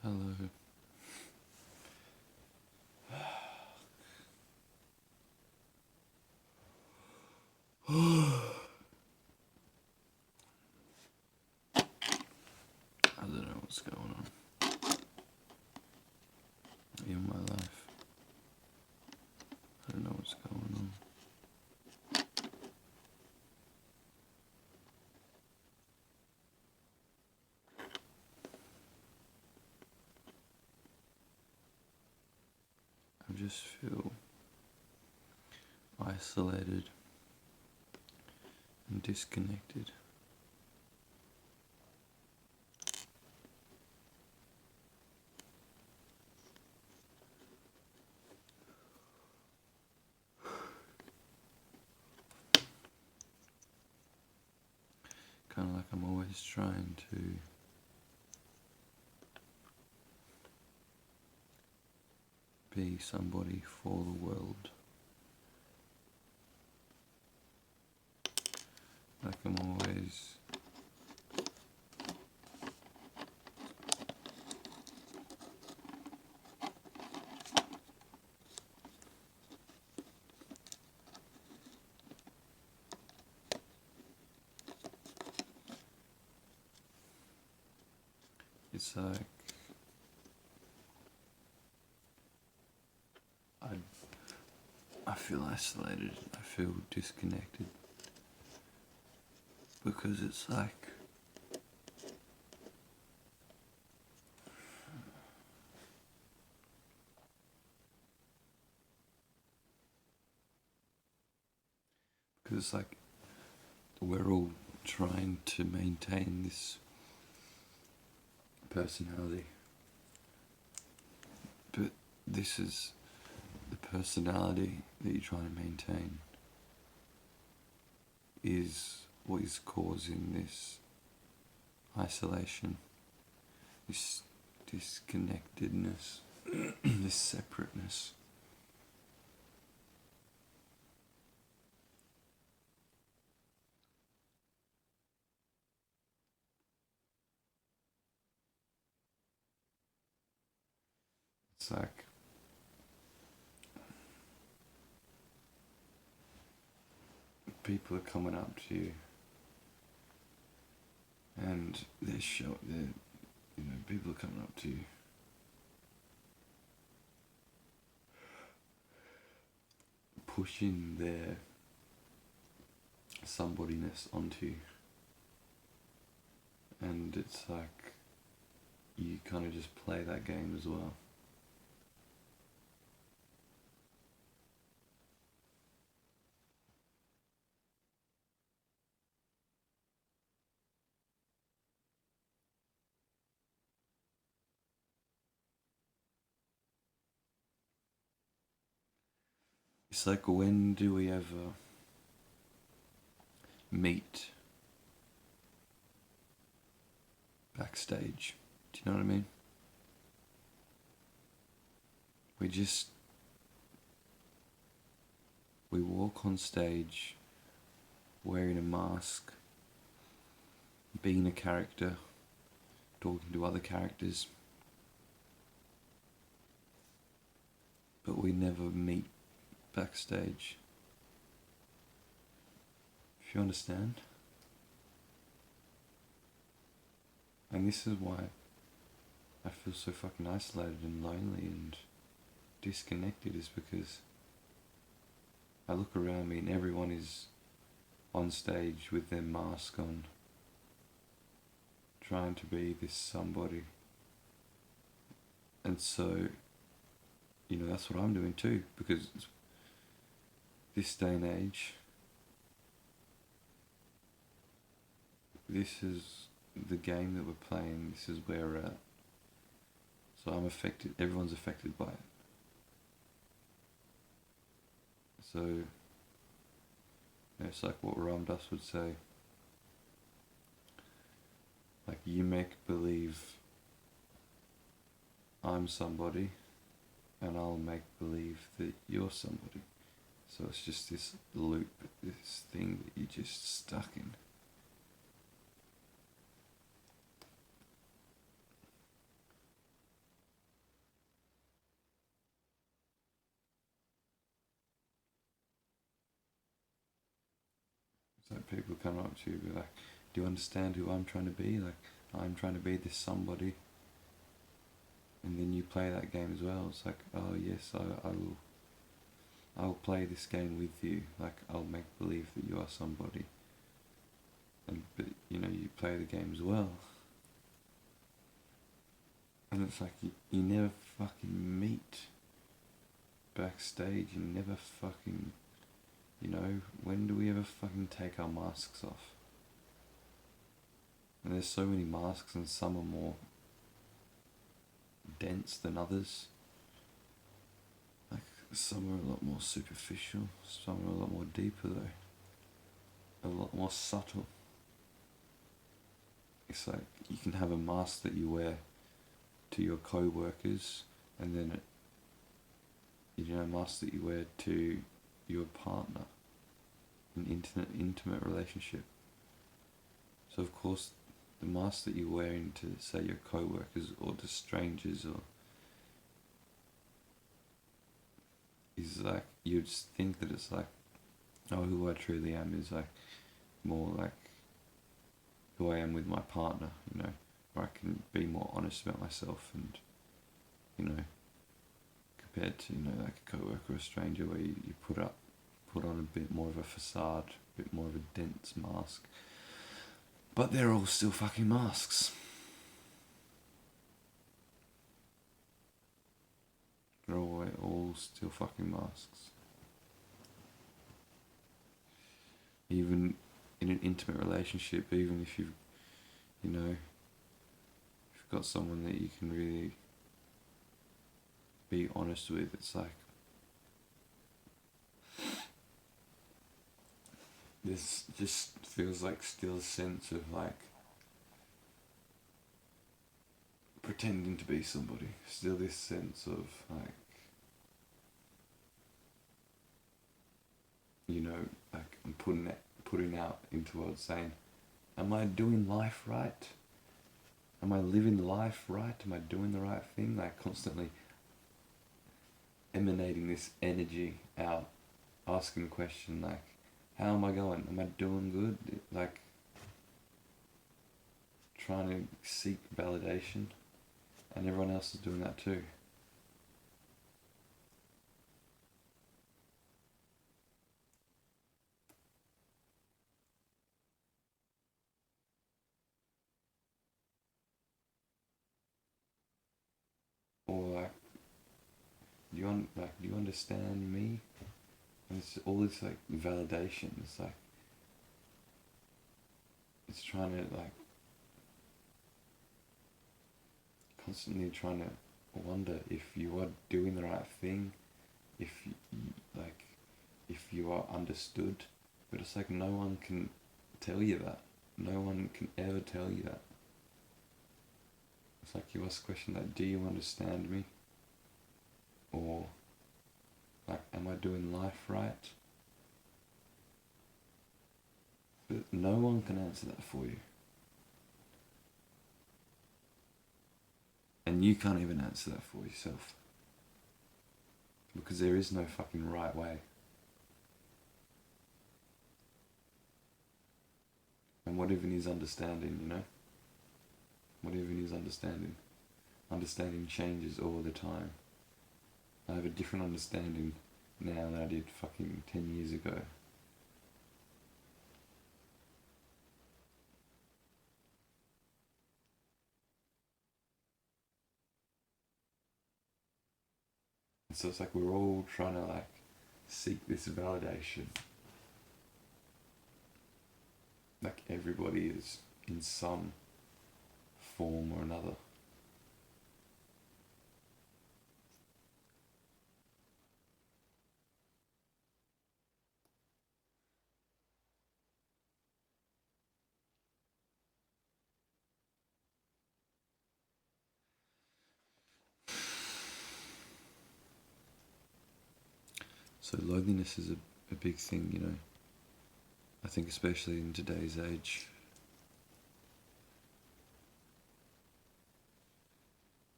Hello. I don't know what's going on in my life. I don't know what's going on. I just feel isolated and disconnected. Kind of like I'm always trying to be somebody for the world. Like I'm always it's like I feel isolated, I feel disconnected because it's like we're all trying to maintain this personality, but this is the personality that you're trying to maintain is what is causing this isolation, this disconnectedness, this separateness. It's like people are coming up to you and people are coming up to you pushing their somebodyness onto you, and it's like you kind of just play that game as well. It's like, when do we ever meet backstage? Do you know what I mean? We walk on stage wearing a mask, being a character, talking to other characters, but we never meet backstage. If you understand? And this is why I feel so fucking isolated and lonely and disconnected, is because I look around me and everyone is on stage with their mask on, trying to be this somebody. And so, that's what I'm doing too, because this day and age, this is the game that we're playing, this is where we're at. So I'm affected, everyone's affected by it. So, it's like what Ram Dass would say, like, you make believe I'm somebody, and I'll make believe that you're somebody. So it's just this loop, this thing that you're just stuck in. So people come up to you and be like, do you understand who I'm trying to be? Like, I'm trying to be this somebody. And then you play that game as well. It's like, oh yes, I'll play this game with you. Like, I'll make believe that you are somebody. And but you play the game as well. And it's like you never fucking meet backstage. You never fucking, when do we ever fucking take our masks off? And there's so many masks, and some are more dense than others. Like, some are a lot more superficial, some are a lot more deeper though. A lot more subtle. It's like you can have a mask that you wear to your co-workers, and then a mask that you wear to your partner, an intimate relationship. So of course, the mask that you're wearing to, say, your co-workers or to strangers, or is like, you'd think that it's like, oh, who I truly am is like more like who I am with my partner, where I can be more honest about myself, and compared to like a co-worker or a stranger, where you put on a bit more of a facade, a bit more of a dense mask. But they're all still fucking masks. They're all still fucking masks. Even in an intimate relationship, even if you've got someone that you can really be honest with, it's like this just feels like still a sense of like pretending to be somebody. Still this sense of like, like I'm putting out into the world saying, am I doing life right? Am I living life right? Am I doing the right thing? Like constantly emanating this energy out, asking the question like, how am I going? Am I doing good? Like trying to seek validation, and everyone else is doing that too. Or like, do you understand me? And it's all this like validation. It's like it's trying to like constantly trying to wonder if you are doing the right thing, if like if you are understood. But it's like no one can tell you that. No one can ever tell you that. It's like you ask a question like, do you understand me? Or like, am I doing life right? But no one can answer that for you. And you can't even answer that for yourself. Because there is no fucking right way. And what even is understanding, What even is understanding? Understanding changes all the time. I have a different understanding now than I did fucking 10 years ago. And so it's like we're all trying to like seek this validation. Like everybody is in some form or another. So loneliness is a big thing, I think especially in today's age.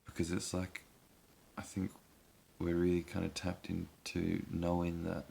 Because it's like, I think we're really kind of tapped into knowing that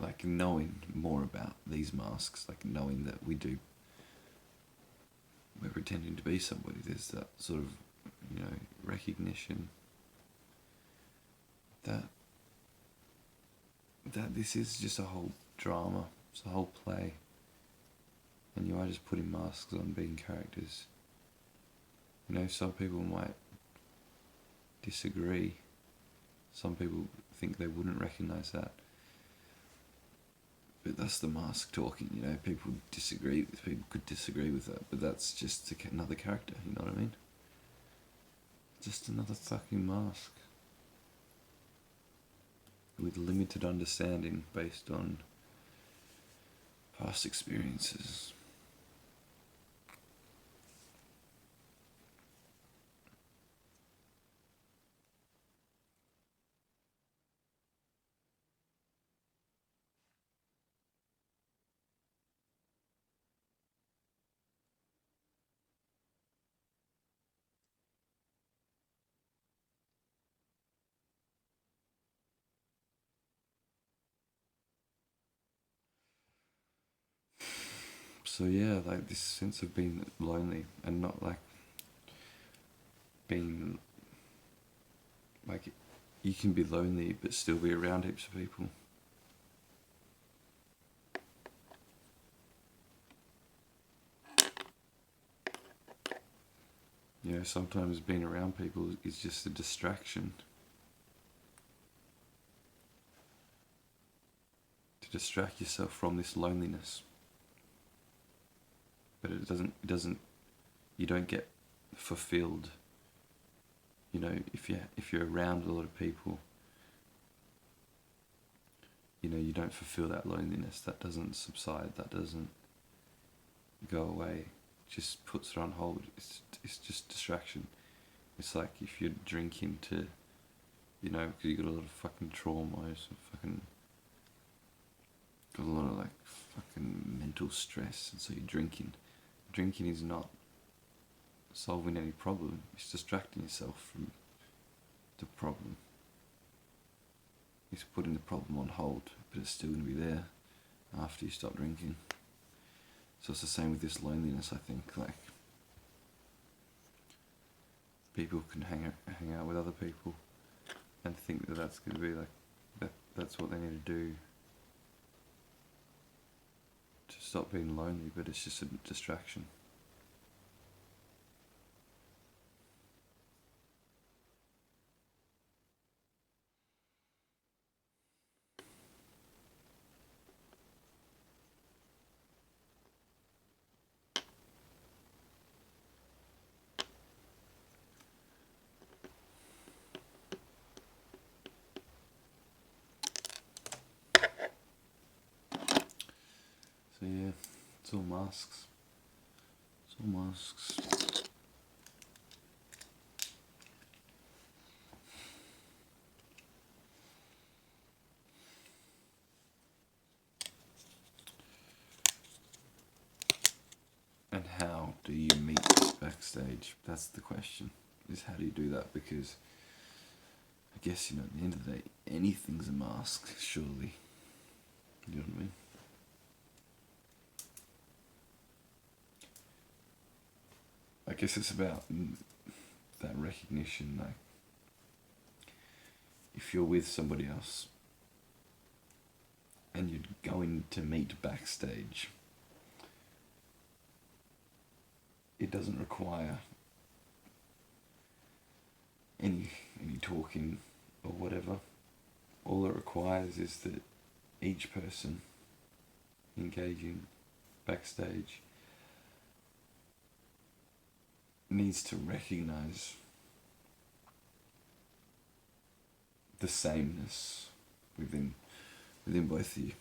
like knowing more about these masks, like knowing that we're pretending to be somebody. There's that sort of, recognition that this is just a whole drama. It's a whole play, and you are just putting masks on, being characters. Some people might disagree. Some people think they wouldn't recognise that. But that's the mask talking, people could disagree with that, but that's just another character, you know what I mean? Just another fucking mask. With limited understanding based on past experiences. So yeah, like this sense of being lonely and not like being like, you can be lonely but still be around heaps of people. Sometimes being around people is just a distraction. To distract yourself from this loneliness. But it doesn't, you don't get fulfilled. If you're around a lot of people, you don't fulfill that loneliness. That doesn't subside. That doesn't go away. It just puts it on hold. It's just distraction. It's like if you're drinking to, because you got a lot of fucking trauma, got a lot of like fucking mental stress, and so you're drinking. Drinking is not solving any problem. It's distracting yourself from the problem. It's putting the problem on hold, but it's still going to be there after you stop drinking. So it's the same with this loneliness, I think. Like, people can hang out with other people and think that that's going to be like, that's what they need to do to stop being lonely, but it's just a distraction. So yeah, it's all masks. It's all masks. And how do you meet backstage? That's the question, is how do you do that? Because I guess, at the end of the day, anything's a mask, surely. You know what I mean? I guess it's about that recognition, like, if you're with somebody else and you're going to meet backstage, it doesn't require any talking or whatever. All it requires is that each person engaging backstage needs to recognize the sameness within both of you.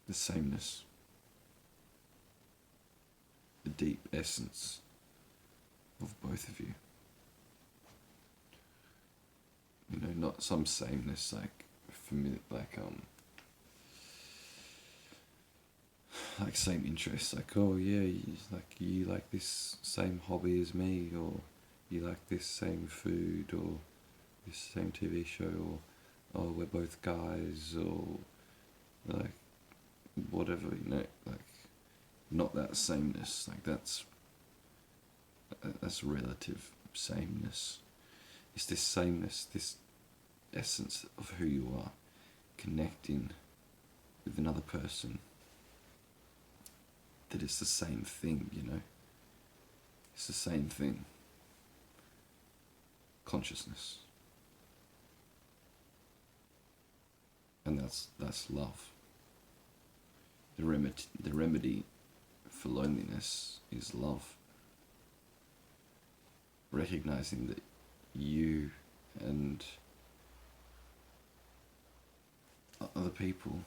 The sameness. The deep essence of both of you. Not some sameness like like same interests, like, oh yeah, you like this same hobby as me, or you like this same food, or this same TV show, or oh, we're both guys, or like whatever, like not that sameness. Like that's relative sameness. It's this sameness, this essence of who you are, connecting with another person. That it's the same thing. It's the same thing. Consciousness. And that's love. The remedy for loneliness is love. Recognizing that you and other people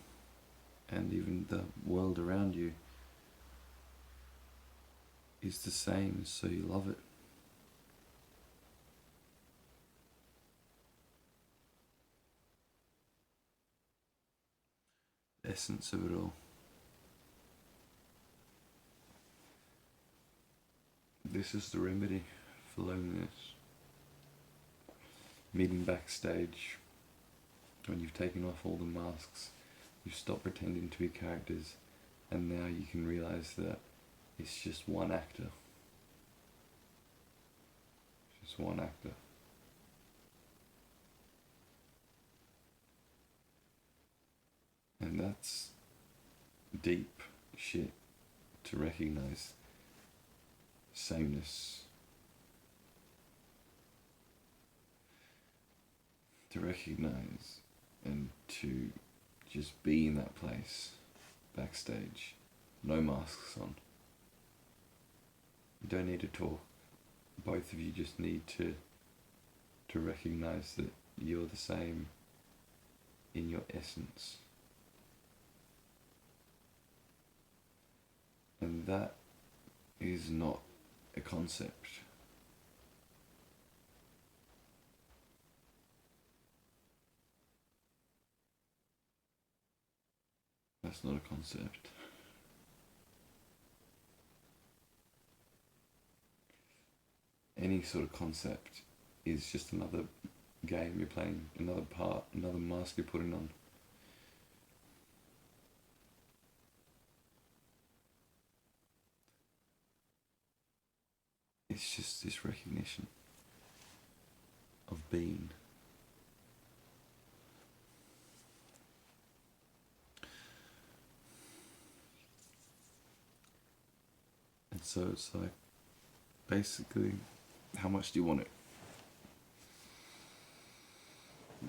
and even the world around you is the same, so you love it. The essence of it all. This is the remedy for loneliness. Meeting backstage, when you've taken off all the masks, you've stopped pretending to be characters, and now you can realize that it's just one actor. Just one actor. And that's deep shit to recognize sameness. To recognize and to just be in that place, backstage, no masks on. You don't need to talk. Both of you just need to recognize that you're the same in your essence. And that is not a concept. That's not a concept. Any sort of concept is just another game you're playing, another part, another mask you're putting on. It's just this recognition of being. And so it's like, basically, how much do you want it?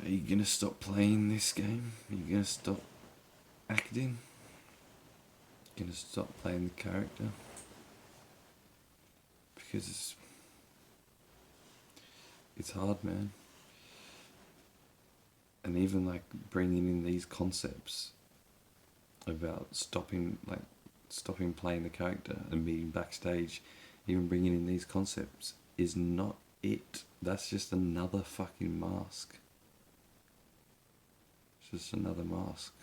Are you gonna stop playing this game? Are you gonna stop acting? Gonna stop playing the character? Because it's hard, man. And even like bringing in these concepts about stopping playing the character and being backstage, even bringing in these concepts is not it. That's just another fucking mask. It's just another mask.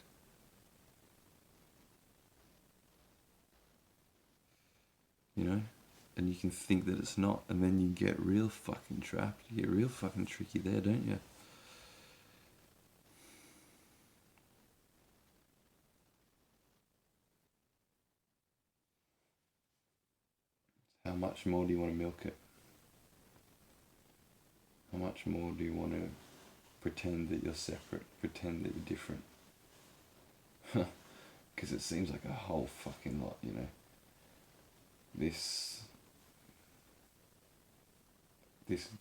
And you can think that it's not, and then you get real fucking trapped. You get real fucking tricky there, don't you? How much more do you want to milk it? How much more do you want to pretend that you're separate, pretend that you're different? Because it seems like a whole fucking lot, This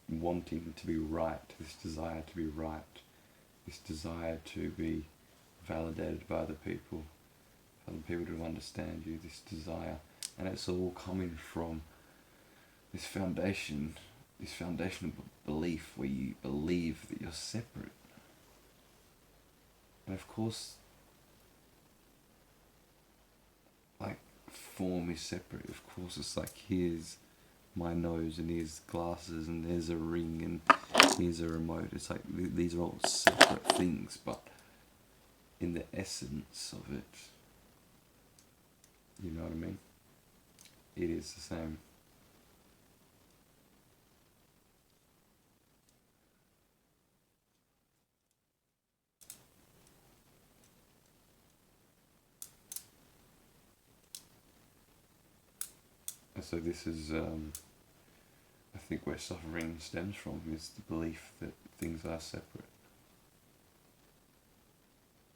wanting to be right, this desire to be right, this desire to be validated by other people, for other people to understand you, this desire, and it's all coming from this foundational belief where you believe that you're separate. And of course, like, form is separate. Of course, it's like, here's my nose and here's glasses and there's a ring and here's a remote. It's like these are all separate things, but in the essence of it, you know what I mean? It is the same. And so this is, I think, where suffering stems from, is the belief that things are separate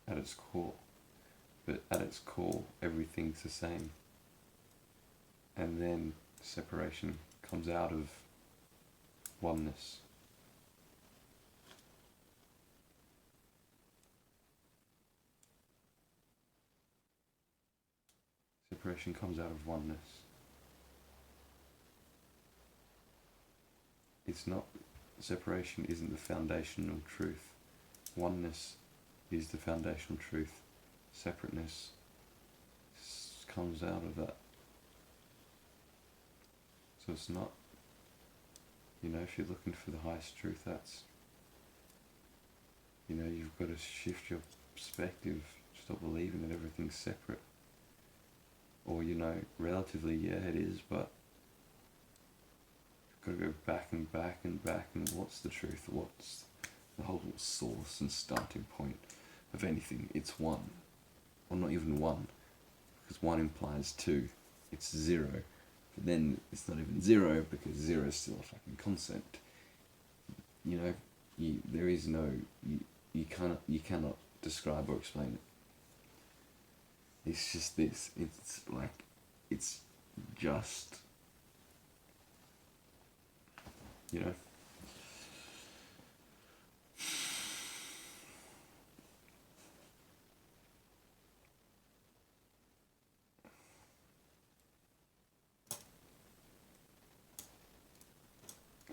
at its core. But at its core, everything's the same. And then separation comes out of oneness. Separation comes out of oneness. It's not, separation isn't the foundational truth. Oneness is the foundational truth. Separateness comes out of that. So it's not, if you're looking for the highest truth, that's, you've got to shift your perspective, stop believing that everything's separate. Or, relatively, yeah, it is, but you've got to go back and back and back, and what's the truth? What's the whole source and starting point of anything? It's one. Well, not even one, because one implies two. It's zero. But then it's not even zero, because zero is still a fucking concept. There is no, you cannot describe or explain it. It's just this. It's like, it's just,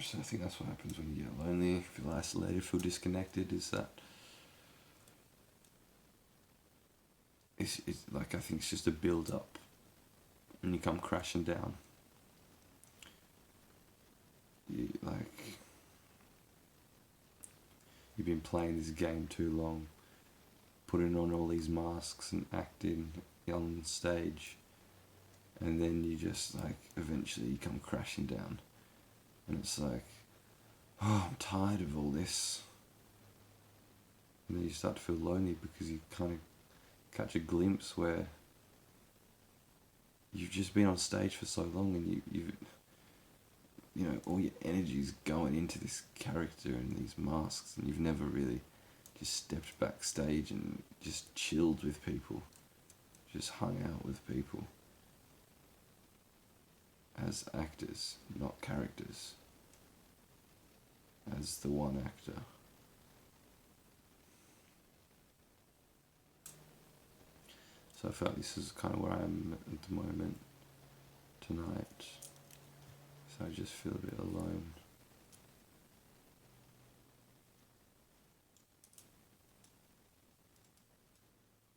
So I think that's what happens when you get lonely, feel isolated, feel disconnected, is that it's like, I think it's just a build up and you come crashing down. You've been playing this game too long, putting on all these masks and acting on stage, and then you just eventually you come crashing down. And it's like, oh, I'm tired of all this. And then you start to feel lonely because you kind of catch a glimpse where you've just been on stage for so long, and you've all your energy's going into this character and these masks, and you've never really just stepped backstage and just chilled with people, just hung out with people as actors, not characters, as the one actor. So I felt this is kind of where I am at the moment tonight. So I just feel a bit alone.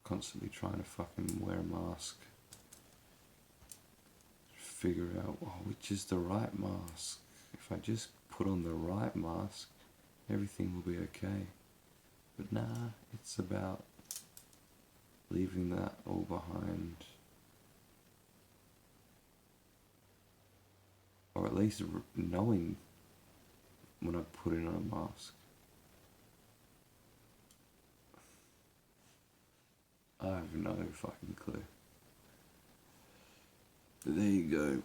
Constantly trying to fucking wear a mask. Figure out, which is the right mask. If I just put on the right mask, everything will be okay. But nah, it's about leaving that all behind. Or at least knowing when I put in a mask. I have no fucking clue. But there you go.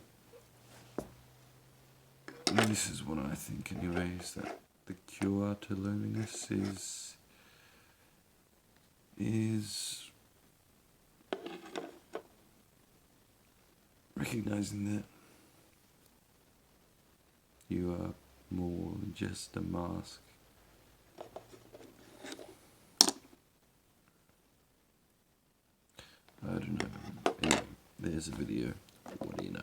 And this is what I think anyways, that the cure to loneliness is recognizing that you are more than just a mask. I don't know. Anyway, there's a video. What do you know?